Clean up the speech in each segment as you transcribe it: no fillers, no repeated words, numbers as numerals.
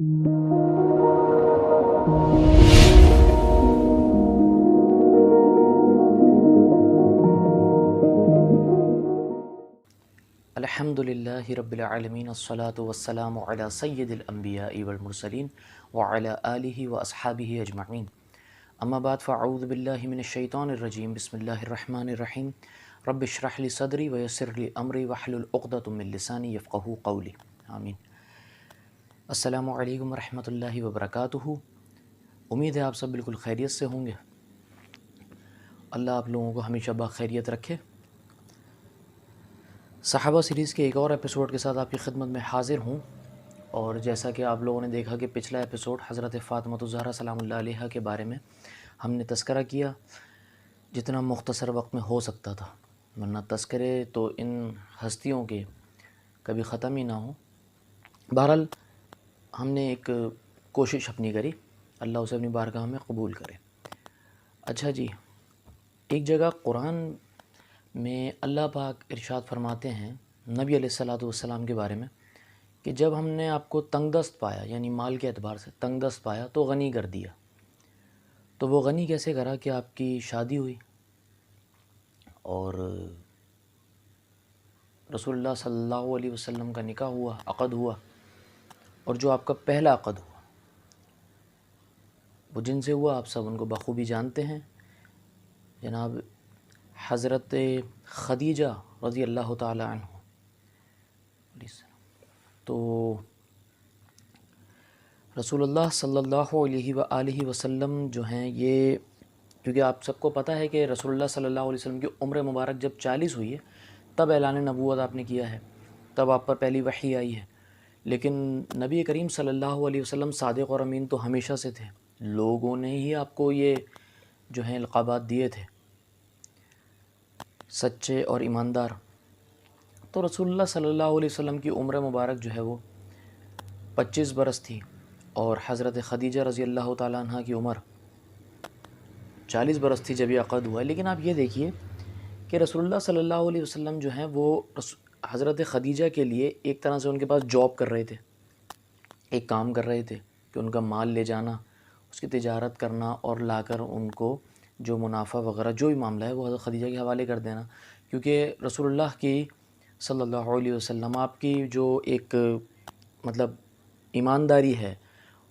الحمدللہ رب العالمین الصلاۃ والسلام علی سید الانبیاء والمرسلین وعلی آلہ واصحابہ اجمعین، اما بعد فاعوذ باللہ من الشیطان الرجیم، بسم اللہ الرحمن الرحیم، رب اشرح لی صدری ویسر لی امری واحلل عقدۃ من لسانی یفقہوا قولی، آمین۔ السلام علیکم ورحمۃ اللہ وبرکاتہ۔ امید ہے آپ سب بالکل خیریت سے ہوں گے۔ اللہ آپ لوگوں کو ہمیشہ باخیریت رکھے۔ صحابہ سیریز کے ایک اور ایپیسوڈ کے ساتھ آپ کی خدمت میں حاضر ہوں، اور جیسا کہ آپ لوگوں نے دیکھا کہ پچھلا ایپیسوڈ حضرت فاطمہ الزہرا سلام اللہ علیہا کے بارے میں ہم نے تذکرہ کیا، جتنا مختصر وقت میں ہو سکتا تھا، ورنہ تذکرے تو ان ہستیوں کے کبھی ختم ہی نہ ہوں۔ بہرحال ہم نے ایک کوشش اپنی کری، اللہ اسے اپنی بارگاہ میں قبول کرے۔ اچھا جی، ایک جگہ قرآن میں اللہ پاک ارشاد فرماتے ہیں نبی علیہ الصلوۃ والسلام کے بارے میں کہ جب ہم نے آپ کو تنگ دست پایا، یعنی مال کے اعتبار سے تنگ دست پایا، تو غنی کر دیا۔ تو وہ غنی کیسے کرا کہ آپ کی شادی ہوئی اور رسول اللہ صلی اللہ علیہ وسلم کا نکاح ہوا، عقد ہوا، اور جو آپ کا پہلا عقد ہوا وہ جن سے ہوا آپ سب ان کو بخوبی جانتے ہیں، جناب حضرت خدیجہ رضی اللہ تعالی عنہ۔ تو رسول اللہ صلی اللہ علیہ وآلہ وسلم جو ہیں، یہ کیونکہ آپ سب کو پتہ ہے کہ رسول اللہ صلی اللہ علیہ وسلم کی عمر مبارک جب 40 ہوئی ہے تب اعلان نبوت آپ نے کیا ہے، تب آپ پر پہلی وحی آئی ہے۔ لیکن نبی کریم صلی اللہ علیہ وسلم صادق اور امین تو ہمیشہ سے تھے، لوگوں نے ہی آپ کو یہ جو ہیں القابات دیے تھے، سچے اور ایماندار۔ تو رسول اللہ صلی اللہ علیہ وسلم کی عمر مبارک جو ہے وہ 25 برس تھی، اور حضرت خدیجہ رضی اللہ تعالیٰ عنہ کی عمر 40 برس تھی جب یہ عقد ہوا۔ لیکن آپ یہ دیکھیے کہ رسول اللہ صلی اللہ علیہ وسلم جو ہیں وہ حضرت خدیجہ کے لیے ایک طرح سے ان کے پاس جاب کر رہے تھے، ایک کام کر رہے تھے کہ ان کا مال لے جانا، اس کی تجارت کرنا، اور لا کر ان کو جو منافع وغیرہ جو بھی معاملہ ہے وہ حضرت خدیجہ کے حوالے کر دینا، کیونکہ رسول اللہ کی صلی اللہ علیہ وسلم آپ کی جو ایک مطلب ایمانداری ہے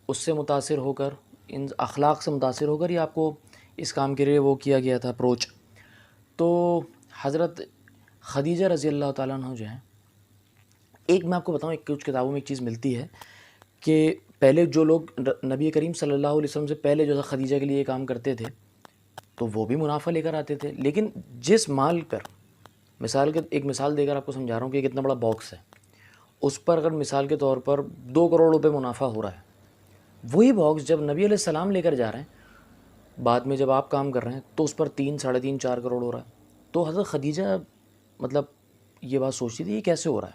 اس سے متاثر ہو کر، ان اخلاق سے متاثر ہو کر ہی آپ کو اس کام کے لیے وہ کیا گیا تھا اپروچ۔ تو حضرت خدیجہ رضی اللہ تعالیٰ عنہ جو ہیں، ایک میں آپ کو بتاؤں، ایک کچھ کتابوں میں ایک چیز ملتی ہے کہ پہلے جو لوگ نبی کریم صلی اللہ علیہ وسلم سے پہلے جو تھا خدیجہ کے لیے یہ کام کرتے تھے تو وہ بھی منافع لے کر آتے تھے، لیکن جس مال پر ایک مثال دے کر آپ کو سمجھا رہا ہوں کہ ایک اتنا بڑا باکس ہے، اس پر اگر مثال کے طور پر 2 کروڑ روپے منافع ہو رہا ہے، وہی باکس جب نبی علیہ السلام لے کر جا رہے ہیں، بعد میں جب آپ کام کر رہے ہیں تو اس پر 3، 3.5، 4 کروڑ ہو رہا ہے۔ تو حضرت خدیجہ مطلب یہ بات سوچتی تھی یہ کیسے ہو رہا ہے۔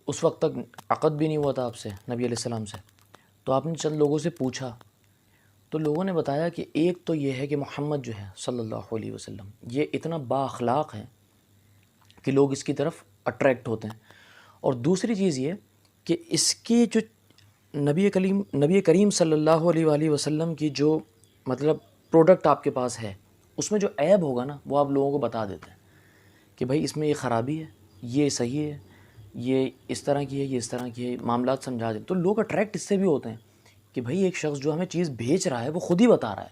اس وقت تک عقد بھی نہیں ہوا تھا آپ سے، نبی علیہ السلام سے۔ تو آپ نے چند لوگوں سے پوچھا تو لوگوں نے بتایا کہ ایک تو یہ ہے کہ محمد جو ہے صلی اللہ علیہ وسلم یہ اتنا با اخلاق ہے کہ لوگ اس کی طرف اٹریکٹ ہوتے ہیں، اور دوسری چیز یہ کہ اس کی جو نبی کریم صلی اللہ علیہ وآلہ وسلم کی جو مطلب پروڈکٹ آپ کے پاس ہے، اس میں جو عیب ہوگا نا وہ آپ لوگوں کو بتا دیتے ہیں کہ بھائی اس میں یہ خرابی ہے، یہ صحیح ہے، یہ اس طرح کی ہے، یہ اس طرح کی ہے، معاملات سمجھا دیتے۔ تو لوگ اٹریکٹ اس سے بھی ہوتے ہیں کہ بھائی ایک شخص جو ہمیں چیز بھیج رہا ہے وہ خود ہی بتا رہا ہے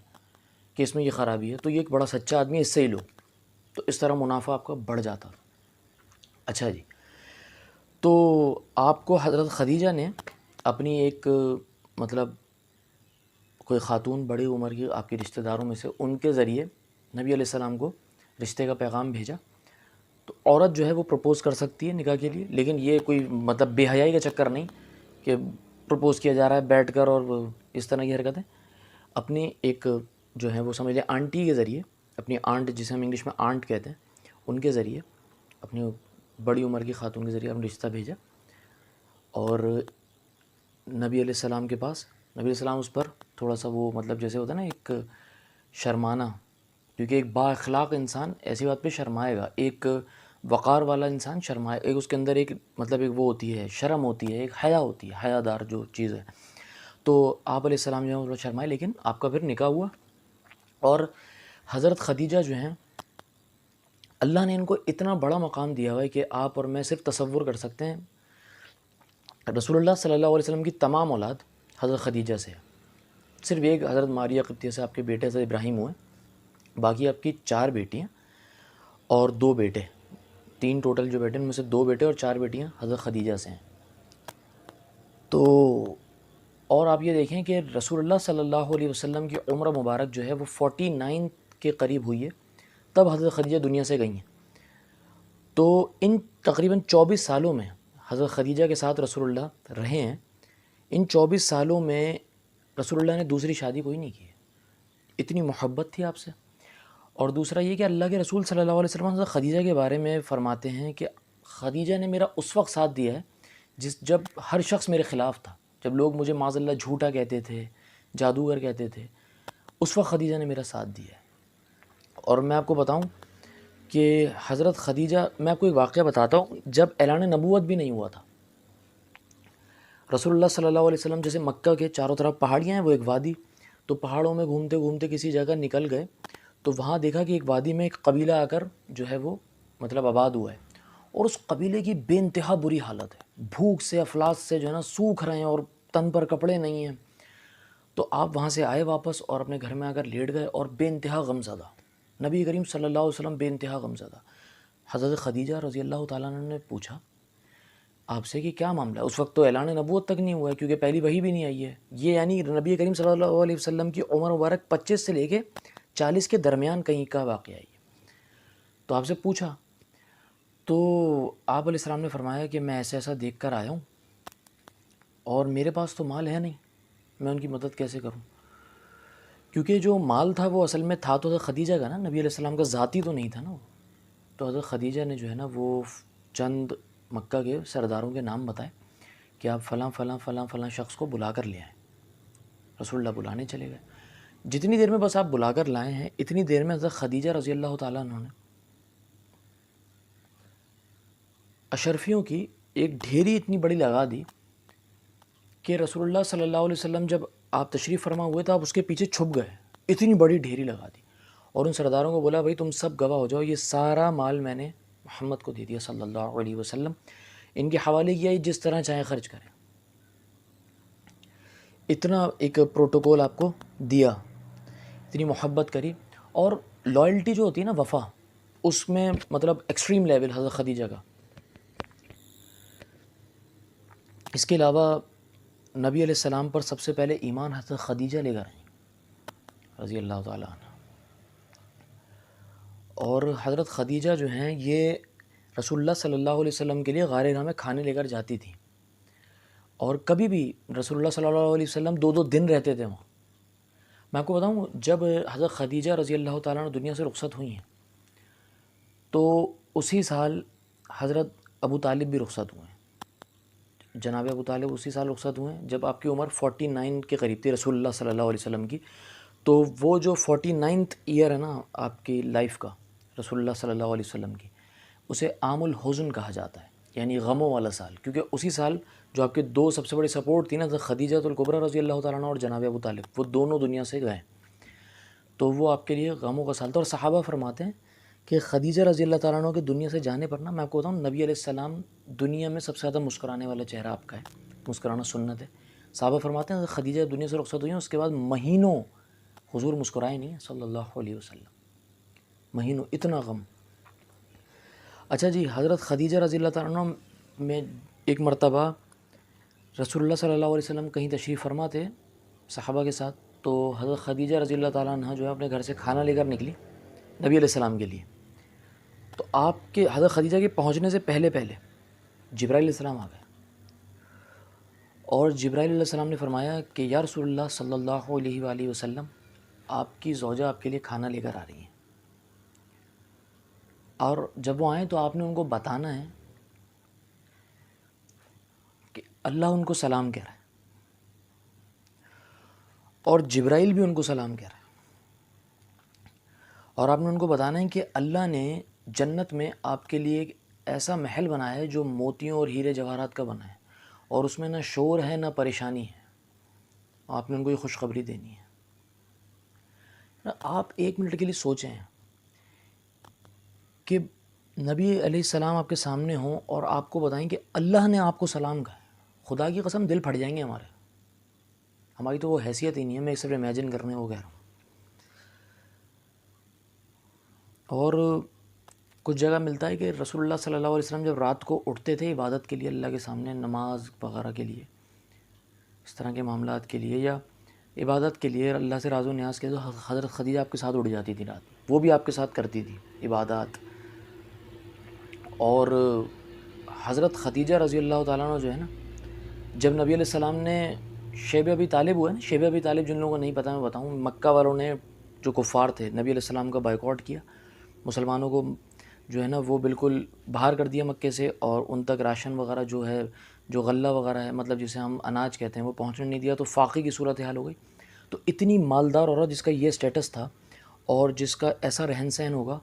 کہ اس میں یہ خرابی ہے، تو یہ ایک بڑا سچا آدمی ہے، اس سے ہی لو۔ تو اس طرح منافع آپ کا بڑھ جاتا۔ اچھا جی، تو آپ کو حضرت خدیجہ نے اپنی ایک مطلب کوئی خاتون بڑی عمر کی آپ کے رشتہ داروں میں سے، ان کے ذریعے نبی علیہ السلام کو رشتے کا پیغام بھیجا۔ تو عورت جو ہے وہ پرپوز کر سکتی ہے نکاح کے لیے، لیکن یہ کوئی مطلب بے حیائی کا چکر نہیں کہ پرپوز کیا جا رہا ہے بیٹھ کر اور اس طرح کی حرکتیں۔ اپنی ایک جو ہے وہ سمجھ لیں آنٹی کے ذریعے، اپنی آنٹ جسے ہم انگلش میں آنٹ کہتے ہیں، ان کے ذریعے، اپنی بڑی عمر کی خاتون کے ذریعے ہم رشتہ بھیجا، اور نبی علیہ السلام کے پاس نبی علیہ السلام اس پر تھوڑا سا وہ مطلب جیسے ہوتا ہے نا ایک شرمانا، کیونکہ ایک با اخلاق انسان ایسی بات پہ شرمائے گا، ایک وقار والا انسان شرمائے، ایک اس کے اندر ایک مطلب ایک وہ ہوتی ہے، شرم ہوتی ہے، ایک حیا ہوتی ہے، حیا دار جو چیز ہے. تو آپ علیہ السلام جو ہے وہ شرمائے، لیکن آپ کا پھر نکاح ہوا. اور حضرت خدیجہ جو ہیں اللہ نے ان کو اتنا بڑا مقام دیا ہوا ہے کہ آپ اور میں صرف تصور کر سکتے ہیں. رسول اللہ صلی اللہ علیہ وسلم کی تمام اولاد حضرت خدیجہ سے ہے. صرف ایک حضرت ماریہ قبطیہ سے آپ کے بیٹے حضرت ابراہیم ہوئے، باقی آپ کی 4 بیٹیاں اور 2 بیٹے، 3 ٹوٹل جو بیٹے ان میں سے 2 بیٹے اور 4 بیٹیاں حضرت خدیجہ سے ہیں. تو اور آپ یہ دیکھیں کہ رسول اللہ صلی اللہ علیہ وسلم کی عمر مبارک جو ہے وہ 49 کے قریب ہوئی ہے تب حضرت خدیجہ دنیا سے گئی ہیں. تو ان تقریباً 24 سالوں میں حضرت خدیجہ کے ساتھ رسول اللہ رہے ہیں. ان 24 سالوں میں رسول اللہ نے دوسری شادی کوئی نہیں کی ہے، اتنی محبت تھی آپ سے. اور دوسرا یہ کہ اللہ کے رسول صلی اللہ علیہ وسلم حضرت خدیجہ کے بارے میں فرماتے ہیں کہ خدیجہ نے میرا اس وقت ساتھ دیا ہے جب ہر شخص میرے خلاف تھا، جب لوگ مجھے معاذ اللہ جھوٹا کہتے تھے، جادوگر کہتے تھے، اس وقت خدیجہ نے میرا ساتھ دیا ہے. اور میں آپ کو بتاؤں کہ حضرت خدیجہ، میں آپ کو ایک واقعہ بتاتا ہوں. جب اعلان نبوت بھی نہیں ہوا تھا، رسول اللہ صلی اللہ علیہ وسلم جیسے مکہ کے چاروں طرف پہاڑیاں ہیں، وہ ایک وادی، تو پہاڑوں میں گھومتے گھومتے کسی جگہ نکل گئے تو وہاں دیکھا کہ ایک وادی میں ایک قبیلہ آ کر جو ہے وہ مطلب آباد ہوا ہے. اور اس قبیلے کی بے انتہا بری حالت ہے، بھوک سے افلاس سے جو ہے نا سوکھ رہے ہیں اور تن پر کپڑے نہیں ہیں. تو آپ وہاں سے آئے واپس اور اپنے گھر میں آ کر لیٹ گئے اور بے انتہا غم زدہ. نبی کریم صلی اللہ علیہ وسلم بے انتہا غم زدہ. حضرت خدیجہ رضی اللہ تعالیٰ عنہ نے پوچھا آپ سے کہ کیا معاملہ ہے؟ اس وقت تو اعلان نبوت تک نہیں ہوا ہے کیونکہ پہلی وحی بھی نہیں آئی ہے. یہ یعنی نبی کریم صلی اللہ علیہ وسلم کی عمر مبارک 25 سے لے کے 40 کے درمیان کہیں کا واقعہ ہے. تو آپ سے پوچھا تو آپ علیہ السلام نے فرمایا کہ میں ایسا دیکھ کر آیا ہوں اور میرے پاس تو مال ہے نہیں، میں ان کی مدد کیسے کروں؟ کیونکہ جو مال تھا وہ اصل میں تھا تو حضرت خدیجہ کا نا، نبی علیہ السلام کا ذاتی تو نہیں تھا نا. تو حضرت خدیجہ نے جو ہے نا وہ چند مکہ کے سرداروں کے نام بتائے کہ آپ فلاں فلاں فلاں فلاں شخص کو بلا کر لے آئیں. رسول اللہ بلانے چلے گئے. جتنی دیر میں بس آپ بلا کر لائے ہیں اتنی دیر میں حضرت خدیجہ رضی اللہ تعالیٰ عنہ نے اشرفیوں کی ایک ڈھیری اتنی بڑی لگا دی کہ رسول اللہ صلی اللہ علیہ وسلم جب آپ تشریف فرما ہوئے تو آپ اس کے پیچھے چھپ گئے. اتنی بڑی ڈھیری لگا دی اور ان سرداروں کو بولا بھائی تم سب گواہ ہو جاؤ، یہ سارا مال میں نے محمد کو دے دیا صلی اللہ علیہ وسلم، ان کے حوالے کیا، جس طرح چاہیں خرچ کریں. اتنا ایک پروٹوکول آپ کو دیا، اتنی محبت کری. اور لائلٹی جو ہوتی ہے نا، وفا، اس میں مطلب ایکسٹریم لیول حضرت خدیجہ کا. اس کے علاوہ نبی علیہ السلام پر سب سے پہلے ایمان حضرت خدیجہ لے کر آئیں رضی اللہ تعالیٰ عنہ. اور حضرت خدیجہ جو ہیں یہ رسول اللہ صلی اللہ علیہ وسلم کے لیے غار ہرا میں کھانے لے کر جاتی تھیں. اور کبھی بھی رسول اللہ صلی اللہ علیہ وسلم 2 دن رہتے تھے وہاں. میں آپ کو بتاؤں جب حضرت خدیجہ رضی اللہ تعالیٰ عنہ دنیا سے رخصت ہوئی ہیں تو اسی سال حضرت ابو طالب بھی رخصت ہوئے ہیں. جناب ابو طالب اسی سال رخصت ہوئے ہیں جب آپ کی عمر 49 کے قریب تھی رسول اللہ صلی اللہ علیہ وسلم کی. تو وہ جو 49th ایئر ہے نا آپ کی لائف کا رسول اللہ صلی اللہ علیہ وسلم کی، اسے عام الحزن کہا جاتا ہے، یعنی غموں والا سال. کیونکہ اسی سال جو آپ کے 2 سب سے بڑی سپورٹ تھی نا، خدیجہ الکبریٰ رضی اللہ تعالیٰ عنہ اور جناب ابو طالب، وہ دونوں دنیا سے گئے. تو وہ آپ کے لیے غموں کا سال تھا. اور صحابہ فرماتے ہیں کہ خدیجہ رضی اللہ تعالیٰ عنہ کے دنیا سے جانے پر نا، میں آپ کو بتاؤں نبی علیہ السلام دنیا میں سب سے زیادہ مسکرانے والا چہرہ آپ کا ہے، مسکرانا سنت ہے. صحابہ فرماتے ہیں خدیجہ دنیا سے رخصت ہوئی ہیں، اس کے بعد مہینوں حضور مسکرائے نہیں ہیں صلی اللہ علیہ وسلم، مہینوں، اتنا غم. اچھا جی، حضرت خدیجہ رضی اللہ تعالیٰ عنہ میں ایک مرتبہ رسول اللہ صلی اللہ علیہ وسلم کہیں تشریف فرما تھے صحابہ کے ساتھ، تو حضرت خدیجہ رضی اللہ تعالیٰ عنہ جو ہے اپنے گھر سے کھانا لے کر نکلی نبی علیہ السلام کے لیے. تو آپ کے حضرت خدیجہ کے پہنچنے سے پہلے جبرائیل علیہ السلام آ گئے اور جبرائیل علیہ السلام نے فرمایا کہ یا رسول اللہ صلی اللہ علیہ وآلہ وسلم، آپ کی زوجہ آپ کے لیے کھانا لے کر آ رہی ہیں. اور جب وہ آئیں تو آپ نے ان کو بتانا ہے کہ اللہ ان کو سلام کہہ رہا ہے اور جبرائیل بھی ان کو سلام کہہ رہا ہے. اور آپ نے ان کو بتانا ہے کہ اللہ نے جنت میں آپ کے لیے ایک ایسا محل بنا ہے جو موتیوں اور ہیرے جواہرات کا بنا ہے، اور اس میں نہ شور ہے نہ پریشانی ہے، آپ نے ان کو یہ خوشخبری دینی ہے۔ آپ ایک منٹ کے لیے سوچیں کہ نبی علیہ السلام آپ کے سامنے ہوں اور آپ کو بتائیں کہ اللہ نے آپ کو سلام کہا ہے، خدا کی قسم دل پھٹ جائیں گے ہماری تو وہ حیثیت ہی نہیں ہے، میں صرف امیجن کرنے وہ کہہ رہا ہوں۔ اور کچھ جگہ ملتا ہے کہ رسول اللہ صلی اللہ علیہ وسلم جب رات کو اٹھتے تھے عبادت کے لیے اللہ کے سامنے، نماز وغیرہ کے لیے، اس طرح کے معاملات کے لیے یا عبادت کے لیے اللہ سے راز و نیاز کے، تو حضرت خدیجہ آپ کے ساتھ اٹھ جاتی تھی رات، وہ بھی آپ کے ساتھ کرتی تھی عبادات۔ اور حضرت خدیجہ رضی اللہ تعالیٰ عنہ جو ہے نا، جب نبی علیہ السلام نے شیب ابی طالب ہوا ہے نا، شیب ابی طالب جن لوگوں کو نہیں پتہ میں بتاؤں، مکہ والوں نے جو کفار تھے نبی علیہ السلام کا بائیکاٹ کیا، مسلمانوں کو جو ہے نا وہ بالکل باہر کر دیا مکے سے، اور ان تک راشن وغیرہ جو ہے، جو غلہ وغیرہ ہے، مطلب جسے ہم اناج کہتے ہیں، وہ پہنچنے نہیں دیا، تو فاقے کی صورتحال ہو گئی۔ تو اتنی مالدار عورت جس کا یہ سٹیٹس تھا اور جس کا ایسا رہن سہن ہوگا،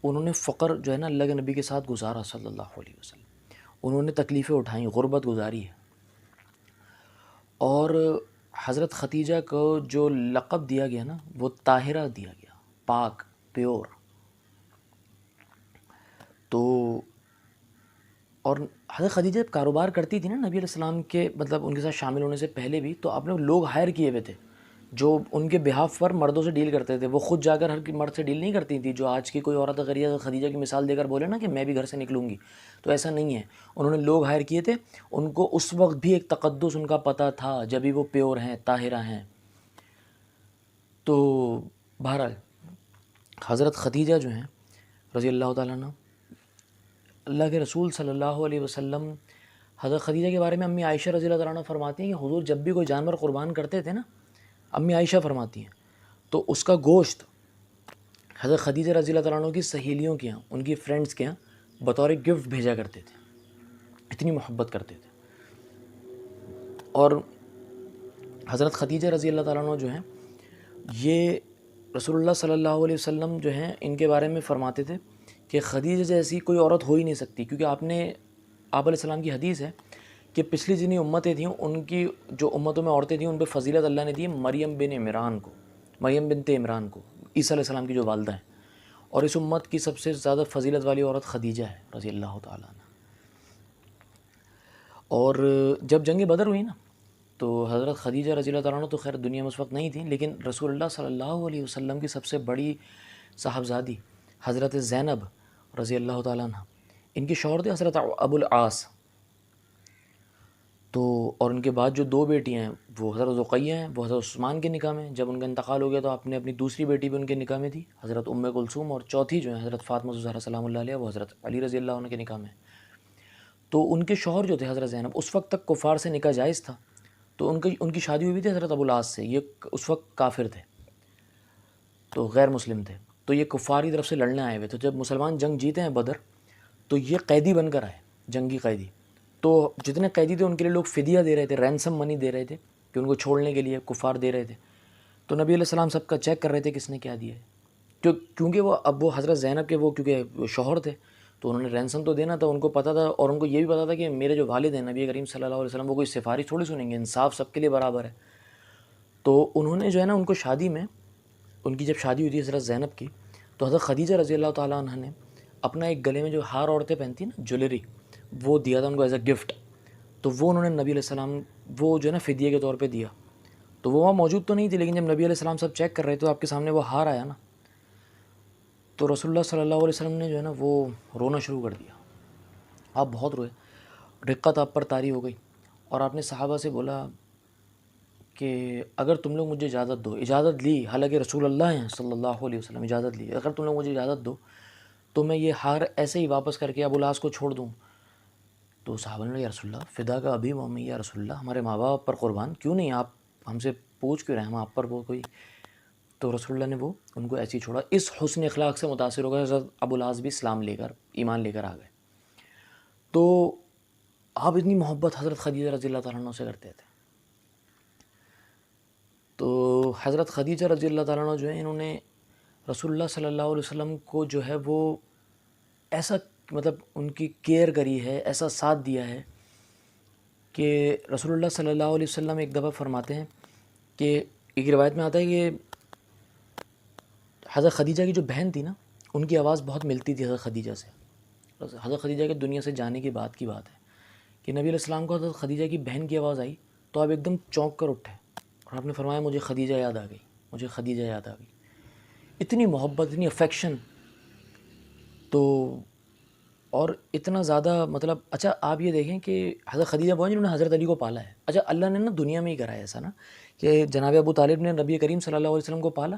انہوں نے فقر جو ہے نا اللہ کے نبی کے ساتھ گزارا صلی اللہ علیہ وسلم، انہوں نے تکلیفیں اٹھائیں، غربت گزاری ہے۔ اور حضرت خدیجہ کو جو لقب دیا گیا نا وہ طاہرہ دیا گیا، پاک، پیور۔ تو اور حضرت خدیجہ جب کاروبار کرتی تھی نا نبی علیہ السلام کے، مطلب ان کے ساتھ شامل ہونے سے پہلے بھی، تو آپ نے لوگ ہائر کیے ہوئے تھے جو ان کے بہاف پر مردوں سے ڈیل کرتے تھے، وہ خود جا کر ہر مرد سے ڈیل نہیں کرتی تھی، جو آج کی کوئی عورت اگر یہ خدیجہ کی مثال دے کر بولے نا کہ میں بھی گھر سے نکلوں گی، تو ایسا نہیں ہے۔ انہوں نے لوگ ہائر کیے تھے، ان کو اس وقت بھی ایک تقدس ان کا پتہ تھا جب بھی وہ پیور ہیں، طاہرہ ہیں۔ تو بہرحال حضرت خدیجہ جو ہیں رضی اللہ تعالیٰ عنہ، اللہ کے رسول صلی اللہ علیہ وسلم حضرت خدیجہ کے بارے میں امی عائشہ رضی اللہ تعالیٰ عنہ فرماتی ہیں کہ حضور جب بھی کوئی جانور قربان کرتے تھے نا، امی عائشہ فرماتی ہیں، تو اس کا گوشت حضرت خدیجہ رضی اللہ تعالیٰ عنہ کی سہیلیوں کے یہاں، ان کی فرینڈس کے یہاں بطور گفٹ بھیجا کرتے تھے، اتنی محبت کرتے تھے۔ اور حضرت خدیجہ رضی اللہ تعالیٰ عنہ جو ہیں، یہ رسول اللہ صلی اللہ علیہ وسلم جو ہیں ان کے بارے میں فرماتے تھے کہ خدیجہ جیسی کوئی عورت ہو ہی نہیں سکتی، کیونکہ آپ علیہ السلام کی حدیث ہے کہ پچھلی جتنی امتیں تھیں ان کی جو امتوں میں عورتیں تھیں ان پہ فضیلت اللہ نے دی مریم بن عمران کو، مریم بنت عمران کو، عیسیٰ علیہ السلام کی جو والدہ ہیں، اور اس امت کی سب سے زیادہ فضیلت والی عورت خدیجہ ہے رضی اللہ تعالیٰ عنہ۔ اور جب جنگ بدر ہوئی نا، تو حضرت خدیجہ رضی اللہ تعالیٰ عنہ تو خیر دنیا میں اس وقت نہیں تھیں، لیکن رسول اللہ صلی اللہ علیہ وسلم کی سب سے بڑی صاحبزادی حضرت زینب رضی اللہ تعالیٰ عنہ، ان کے شوہر تھے حضرت ابو العاص۔ تو اور ان کے بعد جو دو بیٹیاں ہیں وہ حضرت رقیہ ہیں، وہ حضرت عثمان کے نکاح میں، جب ان کا انتقال ہو گیا تو آپ نے اپنی دوسری بیٹی بھی ان کے نکاح میں تھی حضرت کلثوم، اور چوتھی جو ہے حضرت فاطمہ الزہرا سلام اللہ علیہ، وہ حضرت علی رضی اللہ عنہ کے نکاح میں۔ تو ان کے شوہر جو تھے حضرت زینب، اس وقت تک کفار سے نکاح جائز تھا، تو ان کی شادی ہوئی تھی حضرت ابو العاص سے، یہ اس وقت کافر تھے، تو غیر مسلم تھے، تو یہ کفار کی طرف سے لڑنے آئے ہوئے تھے۔ جب مسلمان جنگ جیتے ہیں بدر، تو یہ قیدی بن کر آئے، جنگی قیدی، تو جتنے قیدی تھے ان کے لیے لوگ فدیہ دے رہے تھے، رینسم منی دے رہے تھے کہ ان کو چھوڑنے کے لیے کفار دے رہے تھے۔ تو نبی علیہ السلام سب کا چیک کر رہے تھے کس نے کیا دیا ہے، کیونکہ وہ حضرت زینب کے وہ کیونکہ شوہر تھے، تو انہوں نے رینسم تو دینا تھا، ان کو پتہ تھا، اور ان کو یہ بھی پتہ تھا کہ میرے جو والد ہیں نبی کریم صلی اللہ علیہ وسلم، وہ کوئی سفارش تھوڑی سنیں گے، انصاف سب کے لیے برابر ہے۔ تو انہوں نے جو ہے نا ان کو شادی میں، ان کی جب شادی ہوئی تھی حضرت زینب کی، تو حضرت خدیجہ رضی اللہ تعالیٰ عنہ نے اپنا ایک گلے میں جو ہار عورتیں پہنتی ہیں نا، جویلری، وہ دیا تھا ان کو ایز اے گفٹ، تو وہ انہوں نے نبی علیہ السلام وہ جو ہے نا فدیہ کے طور پہ دیا۔ تو وہ وہاں موجود تو نہیں تھی، لیکن جب نبی علیہ السلام سب چیک کر رہے تھے تو آپ کے سامنے وہ ہار آیا نا، تو رسول اللہ صلی اللہ علیہ وسلم نے جو ہے نا وہ رونا شروع کر دیا، آپ بہت روئے، رقت آپ پر طاری ہو گئی، اور آپ نے صحابہ سے بولا کہ اگر تم لوگ مجھے اجازت دو، اجازت لی، حالانکہ رسول اللہ ہیں صلی اللہ علیہ وسلم، اجازت لی، اگر تم لوگ مجھے اجازت دو تو میں یہ ہار ایسے ہی واپس کر کے ابو العاص کو چھوڑ دوں۔ تو صحابہ نے یا رسول اللہ فدا کا ابھی ممی، یا رسول اللہ ہمارے ماں باپ پر قربان، کیوں نہیں، آپ ہم سے پوچھ کیوں رہے ہیں، ہم آپ پر وہ کوئی۔ تو رسول اللہ نے وہ ان کو ایسے ہی چھوڑا۔ اس حسن اخلاق سے متاثر ہو گئے حضرت ابو العاص بھی ایمان لے کر آ گئے۔ تو آپ اتنی محبت حضرت خدیجہ رضی اللہ تعالیٰ عنہ سے کرتے تھے۔ تو حضرت خدیجہ رضی اللہ تعالیٰ عنہ جو ہے، انہوں نے رسول اللہ صلی اللہ علیہ وسلم کو جو ہے وہ ایسا مطلب ان کی کیئر کری ہے، ایسا ساتھ دیا ہے کہ رسول اللہ صلی اللہ علیہ وسلم ایک دفعہ فرماتے ہیں کہ ایک روایت میں آتا ہے کہ حضرت خدیجہ کی جو بہن تھی نا، ان کی آواز بہت ملتی تھی حضرت خدیجہ سے. حضرت خدیجہ کے دنیا سے جانے کے بعد کی بات ہے کہ نبی علیہ السلام کو حضرت خدیجہ کی بہن کی آواز آئی تو آپ ایک دم چونک کر اٹھے اور آپ نے فرمایا مجھے خدیجہ یاد آ گئی، مجھے خدیجہ یاد آ گئی. اتنی محبت، اتنی افیکشن. تو اور اتنا زیادہ مطلب اچھا آپ یہ دیکھیں کہ حضرت خدیجہ وہ ہیں جنہوں نے حضرت علی کو پالا ہے. اچھا اللہ نے نا دنیا میں ہی کرا ہے ایسا نا کہ جناب ابو طالب نے نبی کریم صلی اللہ علیہ وسلم کو پالا،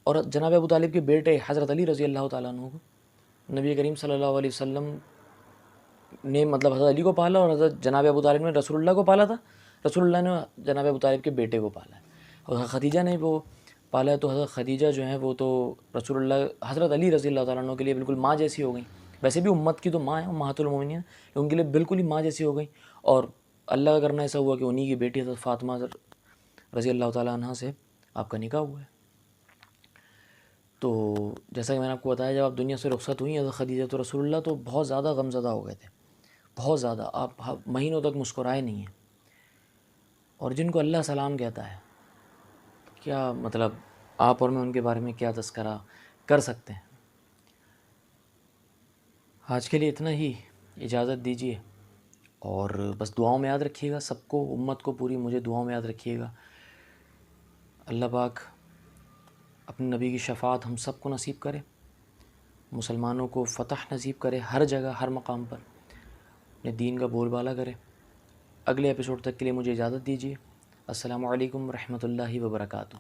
اور جناب ابو طالب کے بیٹے حضرت علی رضی اللہ تعالیٰ عنہ کو نبی کریم صلی اللہ علیہ وسلم نے مطلب حضرت علی کو پالا، اور حضرت جناب ابو طالب نے رسول اللہ کو پالا تھا، رسول اللہ نے جناب ابو طالب کے بیٹے کو پالا ہے. اور حضرت خدیجہ نے وہ پالا ہے، تو حضرت خدیجہ جو ہیں وہ تو رسول اللہ حضرت علی رضی اللہ تعالیٰ عنہ کے لیے بالکل ماں جیسی ہو گئیں. ویسے بھی امت کی تو ماں ہیں، امہات المومنین، ان کے لیے بالکل ہی ماں جیسی ہو گئیں. اور اللہ کا کرنا ایسا ہوا کہ انہی کی بیٹی حضرت فاطمہ رضی اللہ تعالیٰ عنہ سے آپ کا نکاح ہوا ہے. تو جیسا کہ میں نے آپ کو بتایا جب آپ دنیا سے رخصت ہوئی حضرت خدیجہ تو رسول اللہ تو بہت زیادہ غمزدہ ہو گئے تھے، بہت زیادہ. آپ مہینوں تک مسکرائے نہیں ہیں. اور جن کو اللہ سلام کہتا ہے، کیا مطلب آپ اور میں ان کے بارے میں کیا تذکرہ کر سکتے ہیں. آج کے لیے اتنا ہی، اجازت دیجیے. اور بس دعاؤں میں یاد رکھیے گا سب کو، امت کو پوری، مجھے دعاؤں میں یاد رکھیے گا. اللہ پاک اپنے نبی کی شفاعت ہم سب کو نصیب کرے، مسلمانوں کو فتح نصیب کرے ہر جگہ ہر مقام پر، اپنے دین کا بول بالا کرے. اگلے ایپیسوڈ تک کے لیے مجھے اجازت دیجیے. السلام علیکم ورحمۃ اللہ وبرکاتہ.